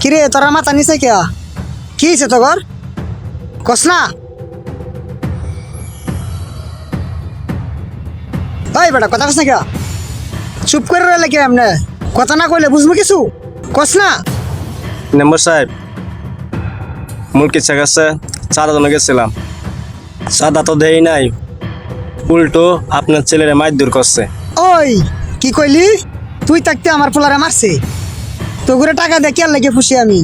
কিরে তোরা মাথা নিচে কে কি হয়েছে তোর কস না ওই বেটা কথা কস না কে চুপ করে রইলে কে এমনে কথা না কইলে বুঝবো কিছু কস না মেম্বার সাহেব মূল কিচ্ছা গেছে চাঁদা জন্য গেছিলাম চাঁদা তো দেই নাই উল্টো আপনার ছেলের মারধর করছে। ওই কি কইলি তুই থাকতে আমার পোলারে মারছে তো ঘুরে টাকা দিয়ে কেন লেগে খুশি আমি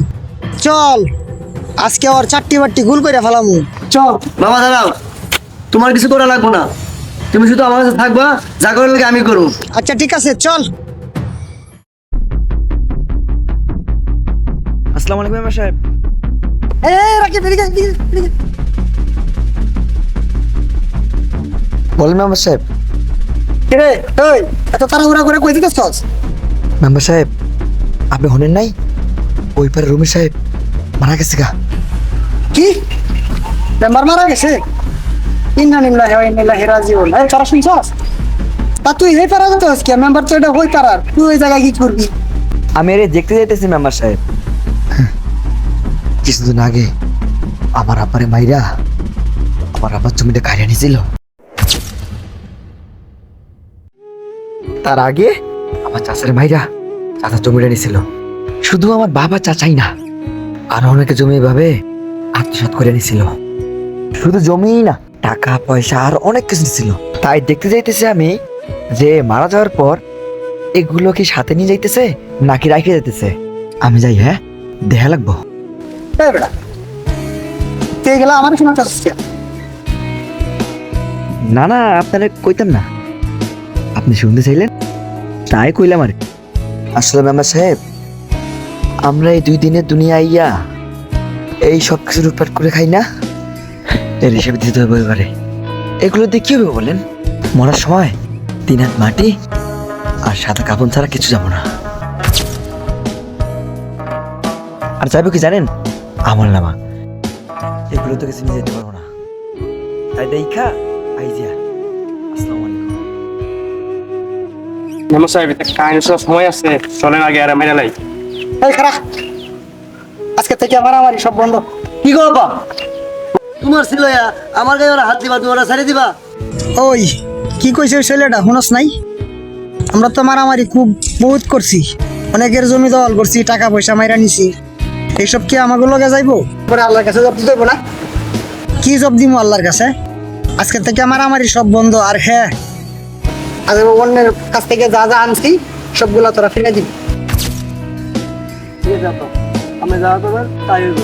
চল আজকে ওর চারটি বাট্টি গুল করে ফেলামু চল মামা দাঁড়াও, তোমার কিছু করা লাগবো না, তুমি শুধু আমার কাছে থাকবা, যা করে লাগে আমি করব। আচ্ছা ঠিক আছে চল আসসালামু আলাইকুম মেম্বার সাহেব। এ রাকিব এদিকে এদিকে বলেন মেম্বার সাহেব। কিরে ওই এত তাড়াহুড়া করে কই দিতেছস মেম্বার সাহেব আপনি হনেন নাই ওই পারে রুমি সাহেব মারা গেছে গা। কি মেম্বার মারা গেছে ইন্না লিল্লাহি ওয়া ইন্না ইলাইহি রাজিউন এই তোরা শুনছস তা তুই এই পারা যেতেছস কি মেম্বার তো এটা হই পারার তুই ওই জায়গায় কি করবি আমি এর দেখতে যাইতেছি মেম্বার সাহেব। কিছুদিন আগে আমার আব্বারে মাইরা আমার আব্বার জমিটা খাইয়া নিয়েছিল, তার আগে আমার চাচারে মাইরা চাচা জমিটা নিয়েছিল। শুধু আমার বাবা চাচাই না আরো অনেকে জমি এভাবে আত্মসাৎ করে নিয়েছিল। শুধু জমিই না টাকা পয়সা আর অনেক কিছু ছিল। তাই দেখতে যাইতেছি আমি যে মারা যাওয়ার পর এগুলো কি সাথে নিয়ে যাইতেছে নাকি রাখে যাইতেছে। আমি যাই, হ্যাঁ দেখা লাগবো। এই বেটা তুই গেলা আমার শোনা চাচ্ছিস কি না না আপনারা কইতাম না, আপনি শুনতে চাইলেন তাই কইলাম আর কি। আসলে মেম্বার সাহেব আমরা এই 2 দিনের দুনিয়া আইয়া এই সব কিছু লুটপাট করে খাই না, এর হিসেবে দিতে হবে এবারে। এগুলো দিয়ে কি হবে বলেন? মরার সময় 3 হাত মাটি আর সাদা কাপড় ছাড়া কিছু যাবো না। আর যাইব কি জানেন? আমার নামা এগুলো তো কিছু নিয়ে যেতে পারবো না, তাই দেখা আইজিয়া। আসসালামু আলাইকুম। মেম্বার সাহেব এটা কাহিনী শোনার সময় আছে, চলেন আগে আর মেরে নাই। এই খারাপ আজকে থেকে আমার সব বন্ধ কি করবা তোমার ছিল আমার গায়ে ওরা হাত দিবা, তুমি ওরা ছেড়ে দিবা? ওই কি কইছে ওই ছেলেটা শুনস নাই আমরা তো মারামারি খুব বহুত করছি অনেকের জমি দখল করছি টাকা পয়সা মাইরা নিছি এইসব কি আমাকে লগে যাইবো পরে আল্লাহর কাছে জব দিতে না কি জব দিমু আল্লাহর কাছে আজকে থেকে মারামারি সব বন্ধ আর হ্যাঁ আজ অন্যের কাছ থেকে যা যা আনছি সবগুলা তোরা ফিরে দিবি ঠিক আছে, আমি যা করবেন তাই হইব।